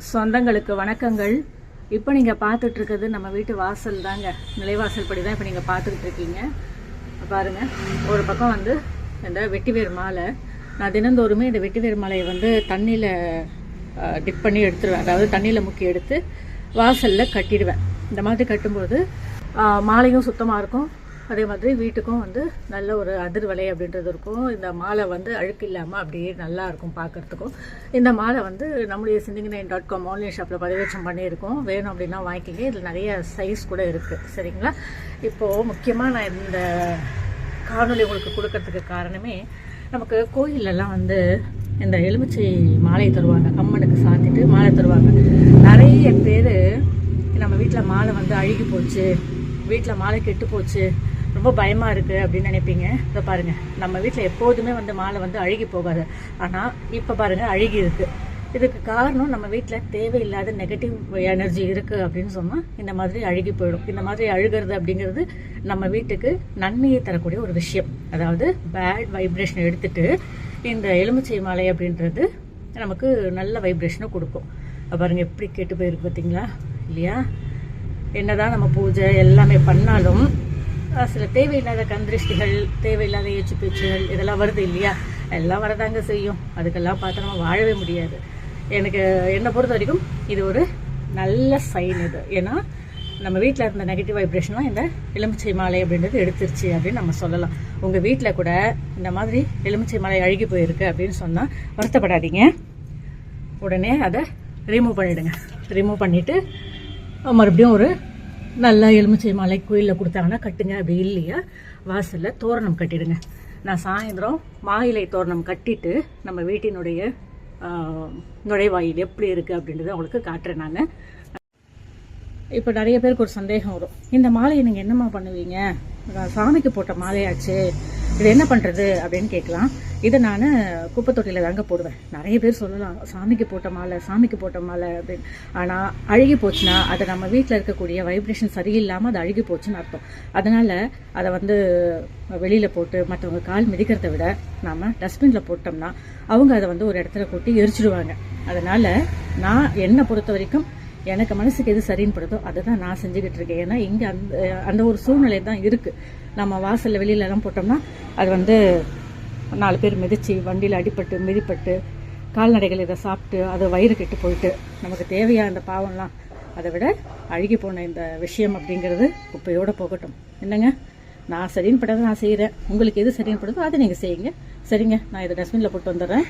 சொந்தங்களுக்கு வணக்கங்கள். இப்போ நீங்கள் பார்த்துட்டு இருக்கிறது நம்ம வீட்டு வாசல் தாங்க, நிலைவாசல் படி தான் இப்போ நீங்கள் பார்த்துக்கிட்டு இருக்கீங்க. பாருங்கள், ஒரு பக்கம் வந்து இந்த வெட்டிவேர் மாலை. நான் தினந்தோறுமே இந்த வெட்டிவேர் மாலையை வந்து தண்ணியில் டிப் பண்ணி எடுத்துருவேன், அதாவது தண்ணியில் முக்கி எடுத்து வாசலில் கட்டிடுவேன். இந்த மாதிரி கட்டும்போது மாலையும் சுத்தமாக இருக்கும், அதே மாதிரி வீட்டுக்கும் வந்து நல்ல ஒரு அதிர்வலை அப்படின்றது இருக்கும். இந்த மாலை வந்து அழுக்கு இல்லாமல் அப்படியே நல்லா இருக்கும் பார்க்குறதுக்கும். இந்த மாலை வந்து நம்முடைய சிந்திங்கநயன்.com ஆன்லைன் ஷாப்பில் பதிவேற்றம் பண்ணியிருக்கோம். வேணும் அப்படின்னா வாங்கிக்கிங்க. இதில் நிறைய சைஸ் கூட இருக்குது, சரிங்களா? இப்போது முக்கியமாக நான் இந்த காணொலி உங்களுக்கு கொடுக்கறதுக்கு காரணமே, நமக்கு கோயிலெல்லாம் வந்து இந்த எலுமிச்சை மாலை தருவாங்க, அம்மனுக்கு சாத்திட்டு மாலை தருவாங்க. நிறைய பேர் நம்ம வீட்டில் மாலை வந்து அழுகி போச்சு, வீட்டில் மாலை கெட்டு போச்சு, ரொம்ப பயமாக இருக்குது அப்படின்னு நினைப்பீங்க. இதை பாருங்கள், நம்ம வீட்டில் எப்போதுமே வந்து மாலை வந்து அழுகி போகாது. ஆனால் இப்போ பாருங்கள் அழுகி இருக்குது. இதுக்கு காரணம் நம்ம வீட்டில் தேவையில்லாத நெகட்டிவ் எனர்ஜி இருக்குது அப்படின்னு சொன்னால் இந்த மாதிரி அழுகி போயிடும். இந்த மாதிரி அழுகிறது அப்படிங்கிறது நம்ம வீட்டுக்கு நன்மையை தரக்கூடிய ஒரு விஷயம். அதாவது பேட் வைப்ரேஷனை எடுத்துகிட்டு இந்த எலுமிச்சை மாலை அப்படின்றது நமக்கு நல்ல வைப்ரேஷனை கொடுக்கும். பாருங்கள் எப்படி கெட்டு போயிருக்கு பார்த்தீங்களா, இல்லையா? என்னதான் நம்ம பூஜை எல்லாமே பண்ணாலும் சில தேவையில்லாத கந்திருஷ்டிகள், தேவையில்லாத ஏச்சு பேச்சுகள் இதெல்லாம் வருது இல்லையா? எல்லாம் வரதாங்க செய்யும். அதுக்கெல்லாம் பார்த்து நம்ம வாழவே முடியாது. என்னை பொறுத்த வரைக்கும் இது ஒரு நல்ல சைன் இது. ஏன்னா நம்ம வீட்டில் இருந்த நெகட்டிவ் வைப்ரேஷன்லாம் இந்த எலுமிச்சை மாலை அப்படின்றது எடுத்துருச்சு அப்படின்னு நம்ம சொல்லலாம். உங்கள் வீட்டில் கூட இந்த மாதிரி எலுமிச்சை மாலை அழுகி போயிருக்கு அப்படின்னு சொன்னால் வருத்தப்படாதீங்க. உடனே அதை ரிமூவ் பண்ணிவிடுங்க. ரிமூவ் பண்ணிவிட்டு மறுபடியும் ஒரு நல்ல எலுமிச்சை மாலை கோயிலில் கொடுத்தாங்கன்னா கட்டுங்க. அப்படி இல்லையா வாசலில் தோரணம் கட்டிடுங்க. நான் சாயந்தரம் மாயிலை தோரணம் கட்டிட்டு நம்ம வீட்டினுடைய நுழைவாயில் எப்படி இருக்குது அப்படின்றத அவங்களுக்கு காட்டுறேன் நான். இப்போ நிறைய பேருக்கு ஒரு சந்தேகம் வரும், இந்த மாலையை நீங்கள் என்னம்மா பண்ணுவீங்க? சாமிக்கு போட்ட மாலையாச்சு, இது என்ன பண்ணுறது அப்படின்னு கேட்கலாம். இதை நான் குப்பை தொட்டியில் தாங்க போடுவேன். நிறைய பேர் சொல்லலாம், சாமிக்கு போட்ட மாலை, சாமிக்கு போட்ட மாலை அப்படின்னு. ஆனால் அழுகி போச்சுன்னா அதை நம்ம வீட்டில் இருக்கக்கூடிய வைப்ரேஷன் சரியில்லாமல் அது அழுகி போச்சுன்னு அர்த்தம். அதனால் அதை வந்து வெளியில் போட்டு மற்றவங்க கால் மிதிக்கிறத விட நாம் டஸ்ட்பினில் போட்டோம்னா அவங்க அதை வந்து ஒரு இடத்துல கொட்டி எரிச்சிடுவாங்க. அதனால் நான் என்னை பொறுத்த வரைக்கும் எனக்கு மனசுக்கு எது சரின்னு படுதோ அதை தான் நான் செஞ்சுக்கிட்டு இருக்கேன். ஏன்னா இங்கே அந்த ஒரு சூழ்நிலை தான் இருக்குது. நம்ம வாசலில் வெளியிலலாம் போட்டோம்னா அது வந்து 4 பேர் மிதித்து வண்டியில் அடிபட்டு மிதிப்பட்டு கால்நடைகள் இதை சாப்பிட்டு அது வயிறு கெட்டு போயிட்டு நமக்கு தேவையா அந்த பாவம்லாம்? அதை விட அழுகி போன இந்த விஷயம் அப்படிங்கிறது குப்பையோடு போகட்டும். என்னங்க, நான் சரின்னு பட்டதை நான் செய்கிறேன். உங்களுக்கு எது சரின்னு படுதோ அதை நீங்கள் செய்யுங்க. சரிங்க, நான் இதை டஸ்ட்பினில் போட்டு வந்துடுறேன்.